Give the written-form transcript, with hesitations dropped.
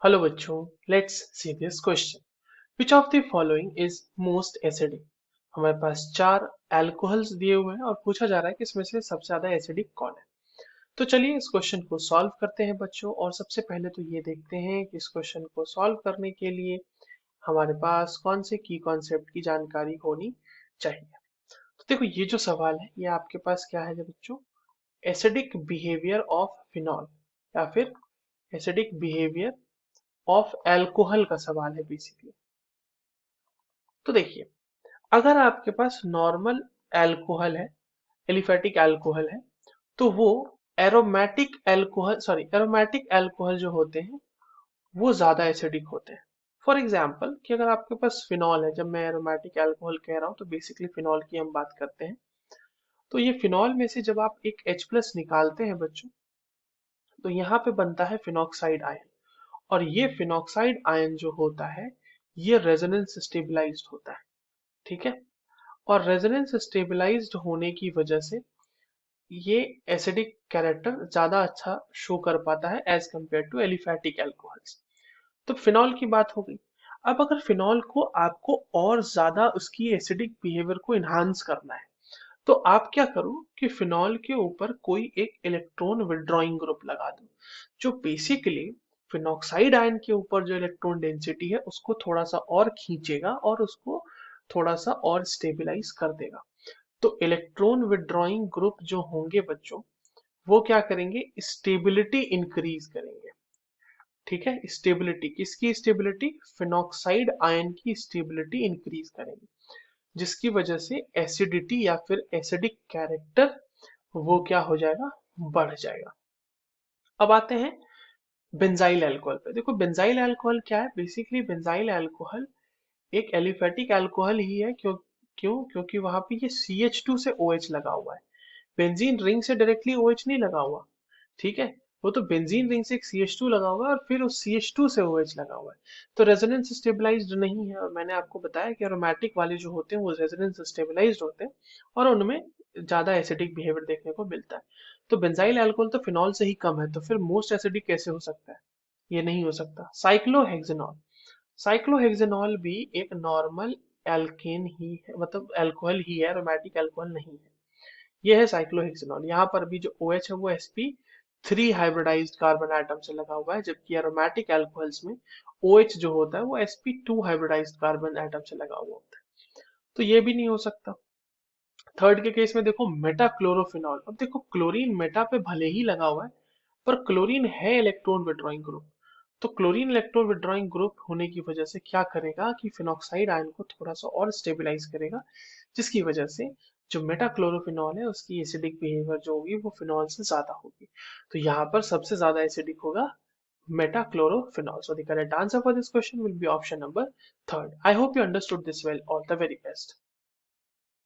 Hello बच्चों, let's see this question. Which of the following is most acidic? हमारे पास चार alcohols दिए हुए हैं और पूछा जा रहा है कि इसमें से सबसे ज्यादा एसिडिक कौन है। तो चलिए इस क्वेश्चन को सॉल्व करते हैं बच्चों। और सबसे पहले तो ये देखते हैं कि इस क्वेश्चन को सॉल्व करने के लिए हमारे पास कौन से की कॉन्सेप्ट की जानकारी होनी चाहिए। तो देखो, ये जो सवाल है ये आपके पास क्या है बच्चों? एसिडिक बिहेवियर ऑफ फिनॉल या फिर एसिडिक बिहेवियर ऑफ एल्कोहल का सवाल है बेसिकली। तो देखिए, अगर आपके पास नॉर्मल एल्कोहल है, एलिफेटिक एल्कोहल है, तो वो एरोमेटिक एल्कोहल जो होते हैं वो ज्यादा एसिडिक होते हैं। फॉर एग्जाम्पल कि अगर आपके पास फिनॉल है, जब मैं एरोमेटिक एल्कोहल कह रहा हूँ तो बेसिकली फिनॉल की हम बात करते हैं। तो ये फिनॉल में से जब आप एक H प्लस निकालते हैं बच्चों, तो यहाँ पे बनता है फिनॉक्साइड आयन। और ये फिनॉक्साइड आयन जो होता है ये रेजोनेंस स्टेबलाइज्ड होता है। ठीक है। और रेजोनेंस स्टेबलाइज्ड होने की वजह से ये एसिडिक कैरेक्टर ज्यादा अच्छा शो कर पाता है as compared to aliphatic alcohols. तो फिनॉल की बात हो गई। अब अगर फिनॉल को आपको और ज्यादा उसकी एसिडिक बिहेवियर को इन्हांस करना है, तो आप क्या करो कि फिनॉल के ऊपर कोई एक इलेक्ट्रॉन विड्रॉइंग ग्रुप लगा दो, जो बेसिकली फिनॉक्साइड आयन के ऊपर जो इलेक्ट्रॉन डेंसिटी है उसको थोड़ा सा और खींचेगा और उसको थोड़ा सा और स्टेबलाइज कर देगा। तो इलेक्ट्रॉन विड्रॉइंग ग्रुप जो होंगे बच्चों, वो क्या करेंगे? स्टेबिलिटी इंक्रीज करेंगे। ठीक है, स्टेबिलिटी किसकी? स्टेबिलिटी फिनॉक्साइड आयन की स्टेबिलिटी इंक्रीज करेंगे, जिसकी वजह से एसिडिटी या फिर एसिडिक कैरेक्टर वो क्या हो जाएगा? बढ़ जाएगा। अब आते हैं बेंजाइल अल्कोहल पे। देखो, बेंजाइल अल्कोहल क्या है? बेसिकली बेंजाइल अल्कोहल एक एलिफेटिक अल्कोहल ही है। क्योंकि वहां पे ये CH2 से OH लगा हुआ है। बेंजीन रिंग से डायरेक्टली OH नहीं लगा हुआ। ठीक है, वो तो बेंजीन रिंग से एक CH2 लगा हुआ है और फिर उस CH2 से OH लगा हुआ है। तो रेजोनेंस स्टेबलाइज्ड नहीं है। और मैंने आपको बताया कि एरोमेटिक वाले जो होते हैं वो रेजोनेंस स्टेबलाइज्ड होते हैं और उनमें ज्यादा एसिडिक बिहेवियर देखने को मिलता है। तो बेंजाइल अल्कोहल तो फिनॉल से ही कम है, तो फिर मोस्ट एसिडिक कैसे हो सकता है? ये नहीं हो सकता। साइक्लोहेक्सेनॉल, साइक्लोहेक्सेनॉल भी एक नॉर्मल एल्केन ही है, मतलब अल्कोहल ही है, एरोमेटिक अल्कोहल नहीं है। ये है साइक्लोहेक्सेनॉल। यहाँ पर भी जो OH है वो sp3 हाइब्रिडाइज्ड कार्बन एटम से लगा हुआ है, जबकि एरोमेटिक अल्कोहल्स में OH जो होता है वो sp2 हाइब्रिडाइज्ड कार्बन एटम से लगा हुआ होता है। तो ये भी नहीं हो सकता। थर्ड के केस में देखो, मेटाक्लोरोफिनॉल। अब देखो, क्लोरीन मेटा पे भले ही लगा हुआ है, पर क्लोरीन है इलेक्ट्रॉन विड्रॉइंग ग्रुप। तो क्लोरीन इलेक्ट्रॉन विड्रॉइंग ग्रुप होने की वजह से क्या करेगा कि फिनॉक्साइड आयन को थोड़ा सा और स्टेबलाइज करेगा, जिसकी वजह से जो मेटाक्लोरोफिनॉल है उसकी एसिडिक बिहेवियर जो होगी वो फिनॉल से ज्यादा होगी। तो यहाँ पर सबसे ज्यादा एसिडिक होगा metachlorophenols. So the correct answer for this question will be option number third. I hope you understood this well. All the very best.